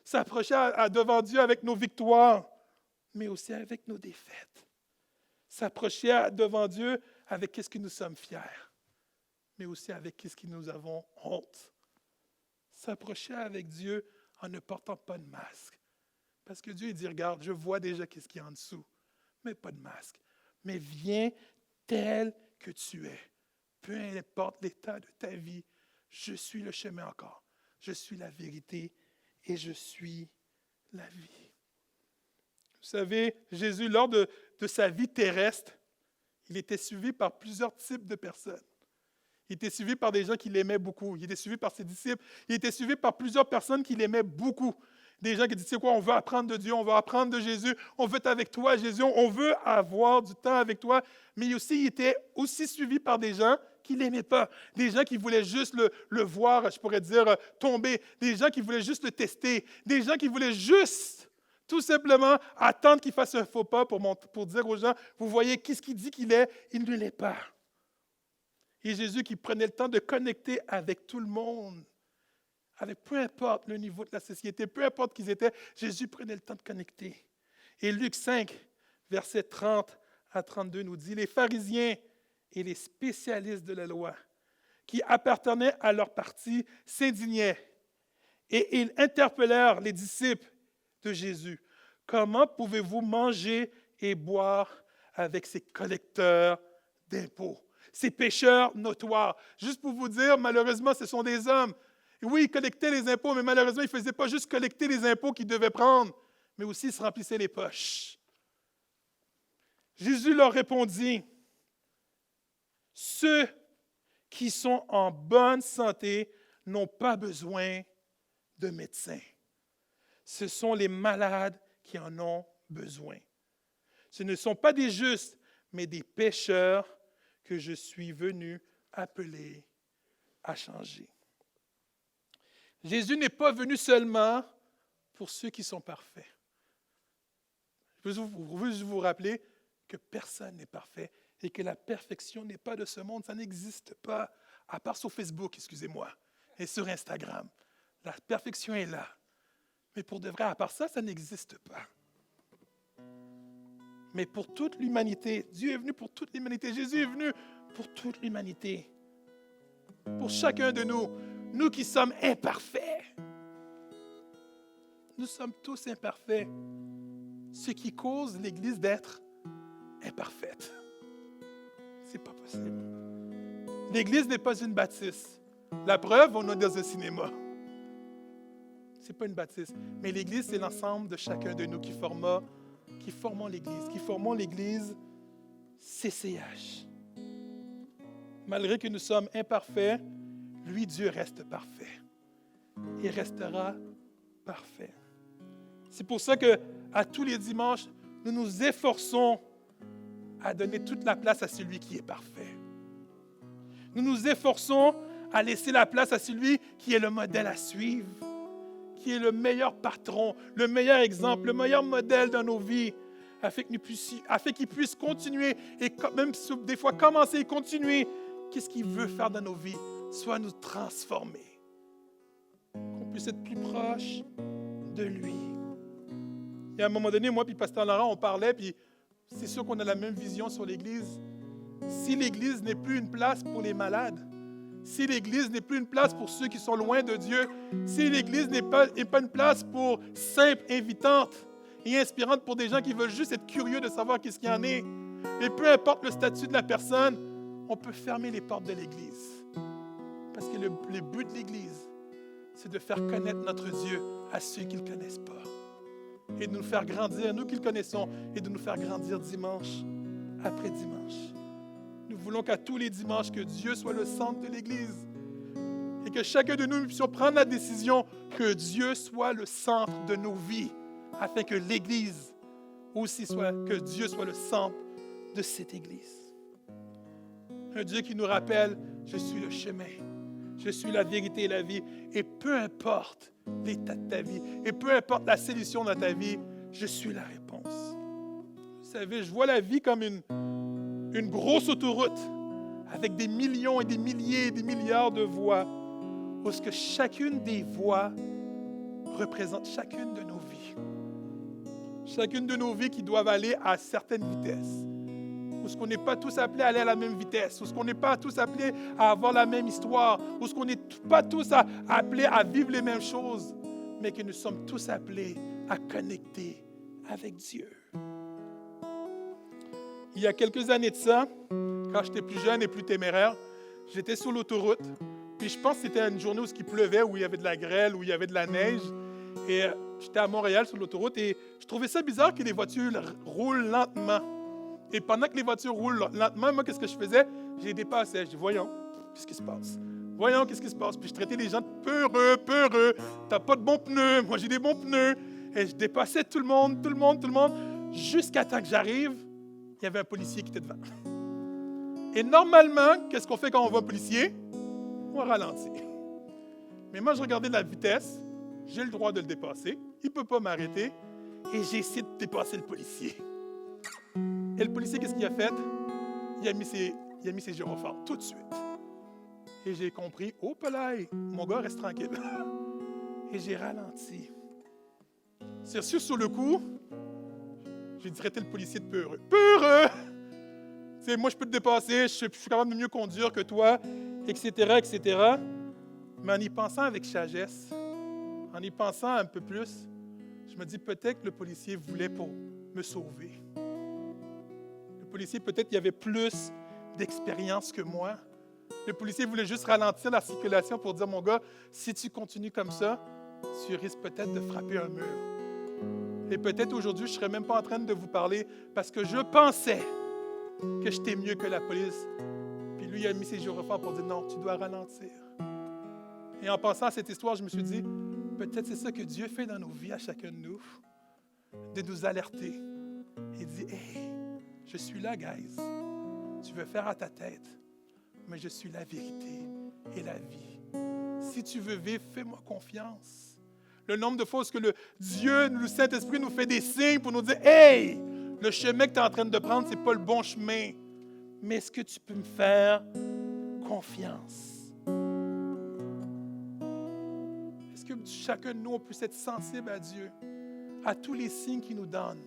S'approcher devant Dieu avec nos victoires, mais aussi avec nos défaites. S'approcher devant Dieu avec ce que nous sommes fiers, mais aussi avec ce que nous avons honte. S'approcher avec Dieu en ne portant pas de masque. Parce que Dieu dit, regarde, je vois déjà ce qu'il y a en dessous, mais pas de masque. Mais viens tel que tu es. Peu importe l'état de ta vie, je suis le chemin encore. Je suis la vérité et je suis la vie. Vous savez, Jésus, lors de sa vie terrestre, il était suivi par plusieurs types de personnes. Il était suivi par des gens qui l'aimaient beaucoup. Il était suivi par ses disciples. Il était suivi par plusieurs personnes qui l'aimaient beaucoup. Des gens qui disaient, c'est quoi, on veut apprendre de Dieu, on veut apprendre de Jésus, on veut être avec toi, Jésus, on veut avoir du temps avec toi. Mais aussi, il était aussi suivi par des gens qu'il n'aimait pas, des gens qui voulaient juste le voir, je pourrais dire, tomber, des gens qui voulaient juste le tester, des gens qui voulaient juste, tout simplement, attendre qu'il fasse un faux pas pour dire aux gens, vous voyez, qu'est-ce qu'il dit qu'il est, il ne l'est pas. Et Jésus qui prenait le temps de connecter avec tout le monde, avec peu importe le niveau de la société, peu importe qui ils étaient, Jésus prenait le temps de connecter. Et Luc 5, versets 30 à 32 nous dit, les pharisiens et les spécialistes de la loi qui appartenaient à leur parti s'indignaient et ils interpellèrent les disciples de Jésus. Comment pouvez-vous manger et boire avec ces collecteurs d'impôts, ces pécheurs notoires? Juste pour vous dire, malheureusement, ce sont des hommes. Et oui, ils collectaient les impôts, mais malheureusement, ils ne faisaient pas juste collecter les impôts qu'ils devaient prendre, mais aussi ils se remplissaient les poches. Jésus leur répondit, « Ceux qui sont en bonne santé n'ont pas besoin de médecins. Ce sont les malades qui en ont besoin. Ce ne sont pas des justes, mais des pécheurs que je suis venu appeler à changer. » Jésus n'est pas venu seulement pour ceux qui sont parfaits. Je veux juste vous rappeler que personne n'est parfait et que la perfection n'est pas de ce monde. Ça n'existe pas, à part sur Facebook, excusez-moi, et sur Instagram. La perfection est là. Mais pour de vrai, à part ça, ça n'existe pas. Mais pour toute l'humanité, Dieu est venu pour toute l'humanité. Jésus est venu pour toute l'humanité. Pour chacun de nous. Nous qui sommes imparfaits. Nous sommes tous imparfaits. Ce qui cause l'Église d'être imparfaite. C'est pas possible. L'Église n'est pas une bâtisse. La preuve, on est dans un cinéma. C'est pas une bâtisse. Mais l'Église, c'est l'ensemble de chacun de nous qui formons l'Église CCH. Malgré que nous sommes imparfaits, lui, Dieu reste parfait. Il restera parfait. C'est pour ça qu'à tous les dimanches, nous nous efforçons à donner toute la place à celui qui est parfait. Nous nous efforçons à laisser la place à celui qui est le modèle à suivre, qui est le meilleur patron, le meilleur exemple, le meilleur modèle dans nos vies, afin qu'il puisse continuer et même des fois commencer et continuer. Qu'est-ce qu'il veut faire dans nos vies? Soit nous transformer, qu'on puisse être plus proche de lui. Et à un moment donné, moi et Pasteur Laurent, on parlait, puis c'est sûr qu'on a la même vision sur l'Église. Si l'Église n'est plus une place pour les malades, si l'Église n'est plus une place pour ceux qui sont loin de Dieu, si l'Église n'est pas une place pour simple, invitante et inspirante pour des gens qui veulent juste être curieux de savoir qu'est-ce qu'il y en est, et peu importe le statut de la personne, on peut fermer les portes de l'Église. Parce que le but de l'Église, c'est de faire connaître notre Dieu à ceux qui ne le connaissent pas. Et de nous faire grandir, nous qui le connaissons, et de nous faire grandir dimanche après dimanche. Nous voulons qu'à tous les dimanches, que Dieu soit le centre de l'Église. Et que chacun de nous puissions prendre la décision que Dieu soit le centre de nos vies, afin que l'Église aussi que Dieu soit le centre de cette Église. Un Dieu qui nous rappelle, je suis le chemin. Je suis la vérité et la vie. Et peu importe l'état de ta vie, et peu importe la solution dans ta vie, je suis la réponse. Vous savez, je vois la vie comme une grosse autoroute avec des millions et des milliers et des milliards de voies, où ce que chacune des voies représente chacune de nos vies. Chacune de nos vies qui doivent aller à certaines vitesses. Où ce qu'on n'est pas tous appelés à aller à la même vitesse, où ce qu'on n'est pas tous appelés à avoir la même histoire, où ce qu'on n'est pas tous appelés à vivre les mêmes choses, mais que nous sommes tous appelés à connecter avec Dieu. Il y a quelques années de ça, quand j'étais plus jeune et plus téméraire, j'étais sur l'autoroute, puis je pense que c'était une journée où il pleuvait, où il y avait de la grêle, où il y avait de la neige, et j'étais à Montréal sur l'autoroute, et je trouvais ça bizarre que les voitures roulent lentement. Et pendant que les voitures roulent lentement, moi, qu'est-ce que je faisais? Je les dépassais. Je dis, voyons, qu'est-ce qui se passe? Voyons, qu'est-ce qui se passe? Puis je traitais les gens de peureux. T'as pas de bons pneus. Moi, j'ai des bons pneus. Et je dépassais tout le monde, jusqu'à temps que j'arrive, il y avait un policier qui était devant. Et normalement, qu'est-ce qu'on fait quand on voit un policier? On ralentit. Mais moi, je regardais la vitesse. J'ai le droit de le dépasser. Il ne peut pas m'arrêter. Et j'ai essayé de dépasser le policier. Et le policier, qu'est-ce qu'il a fait? Il a mis ses gyrophares tout de suite. Et j'ai compris, oh, Pelay, mon gars, reste tranquille. Et j'ai ralenti. C'est sûr, sur le coup, j'ai traité le policier de peureux. Peureux! C'est moi, je peux te dépasser, je suis capable de mieux conduire que toi, etc., etc. Mais en y pensant avec sagesse, en y pensant un peu plus, je me dis peut-être que le policier voulait pour me sauver. Le policier, peut-être, il avait plus d'expérience que moi. Le policier voulait juste ralentir la circulation pour dire, mon gars, si tu continues comme ça, tu risques peut-être de frapper un mur. Et peut-être aujourd'hui, je ne serais même pas en train de vous parler parce que je pensais que j'étais mieux que la police. Puis lui, il a mis ses gyrophares pour dire, non, tu dois ralentir. Et en pensant à cette histoire, je me suis dit, peut-être c'est ça que Dieu fait dans nos vies à chacun de nous, de nous alerter. Il dit, hey, je suis là, guys. Tu veux faire à ta tête, mais je suis la vérité et la vie. Si tu veux vivre, fais-moi confiance. Le nombre de fois où le Dieu, le Saint-Esprit nous fait des signes pour nous dire, hey, le chemin que tu es en train de prendre, ce n'est pas le bon chemin. Mais est-ce que tu peux me faire confiance? Est-ce que chacun de nous, on puisse être sensible à Dieu, à tous les signes qu'il nous donne,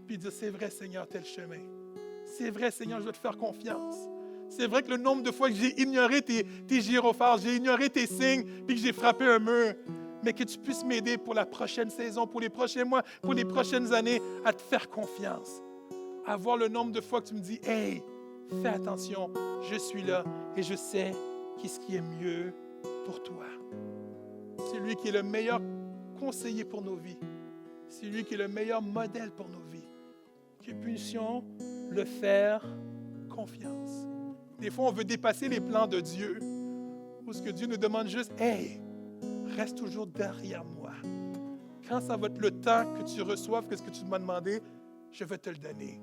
puis dire, c'est vrai, Seigneur, tel chemin. C'est vrai, Seigneur, je dois te faire confiance. C'est vrai que le nombre de fois que j'ai ignoré tes gyrophares, j'ai ignoré tes signes, puis que j'ai frappé un mur, mais que tu puisses m'aider pour la prochaine saison, pour les prochains mois, pour les prochaines années, à te faire confiance. À voir le nombre de fois que tu me dis, hey, fais attention, je suis là et je sais qu'est-ce qui est mieux pour toi. C'est lui qui est le meilleur conseiller pour nos vies. C'est lui qui est le meilleur modèle pour nos vies. Que puissions le faire confiance. Des fois, on veut dépasser les plans de Dieu, où ce que Dieu nous demande juste, hey, reste toujours derrière moi. Quand ça va être le temps que tu reçoives ce que tu m'as demandé, je vais te le donner.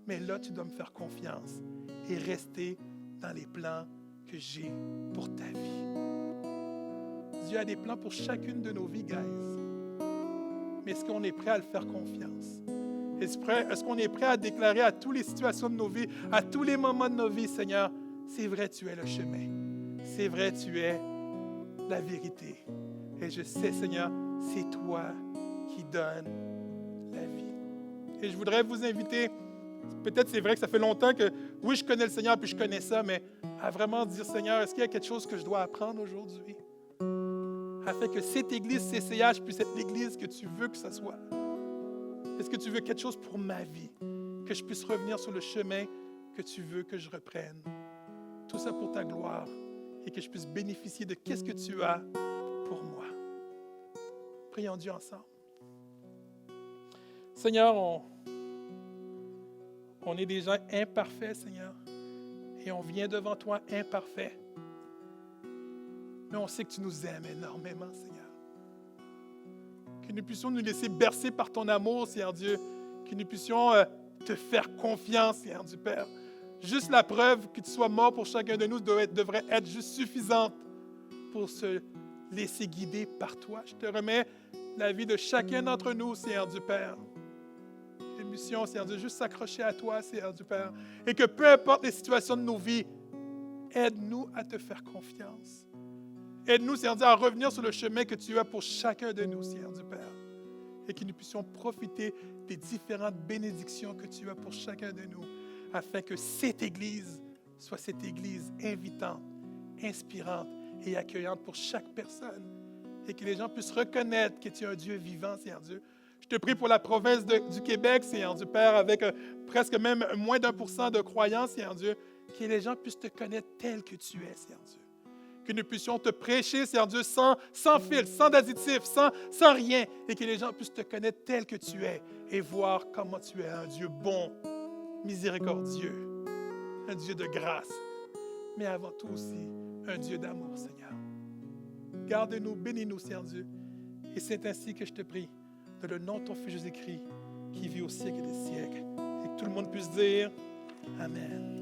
Mais là, tu dois me faire confiance et rester dans les plans que j'ai pour ta vie. Dieu a des plans pour chacune de nos vies, guys. Mais est-ce qu'on est prêt à le faire confiance? Est-ce qu'on est prêt à déclarer à toutes les situations de nos vies, à tous les moments de nos vies, Seigneur, c'est vrai, tu es le chemin. C'est vrai, tu es la vérité. Et je sais, Seigneur, c'est toi qui donnes la vie. Et je voudrais vous inviter, peut-être c'est vrai que ça fait longtemps que, oui, je connais le Seigneur, puis je connais ça, mais à vraiment dire, Seigneur, est-ce qu'il y a quelque chose que je dois apprendre aujourd'hui? Afin que cette Église CCH puisse être l'Église que tu veux que ce soit. Est-ce que tu veux quelque chose pour ma vie? Que je puisse revenir sur le chemin que tu veux que je reprenne. Tout ça pour ta gloire et que je puisse bénéficier de qu'est-ce que tu as pour moi. Prions Dieu ensemble. Seigneur, on est des gens imparfaits, Seigneur, et on vient devant toi imparfaits. Mais on sait que tu nous aimes énormément, Seigneur. Que nous puissions nous laisser bercer par ton amour, Seigneur Dieu. Que nous puissions te faire confiance, Seigneur Dieu Père. Juste la preuve que tu sois mort pour chacun de nous devrait être juste suffisante pour se laisser guider par toi. Je te remets la vie de chacun d'entre nous, Seigneur Dieu Père. Que nous puissions, Seigneur Dieu, juste s'accrocher à toi, Seigneur Dieu Père. Et que peu importe les situations de nos vies, aide-nous à te faire confiance. Aide-nous, Seigneur Dieu, à revenir sur le chemin que tu as pour chacun de nous, Seigneur Dieu Père. Et que nous puissions profiter des différentes bénédictions que tu as pour chacun de nous, afin que cette Église soit cette Église invitante, inspirante et accueillante pour chaque personne. Et que les gens puissent reconnaître que tu es un Dieu vivant, Seigneur Dieu. Je te prie pour la province du Québec, Seigneur Dieu Père, avec presque même moins d'1% de croyance, Seigneur Dieu. Que les gens puissent te connaître tel que tu es, Seigneur Dieu. Que nous puissions te prêcher, Seigneur Dieu, sans fil, sans additifs, sans rien, et que les gens puissent te connaître tel que tu es et voir comment tu es un Dieu bon, miséricordieux, un Dieu de grâce, mais avant tout aussi un Dieu d'amour, Seigneur. Garde-nous, bénis-nous, Seigneur Dieu, et c'est ainsi que je te prie, dans le nom de ton Fils Jésus-Christ, qui vit au siècle des siècles, et que tout le monde puisse dire Amen.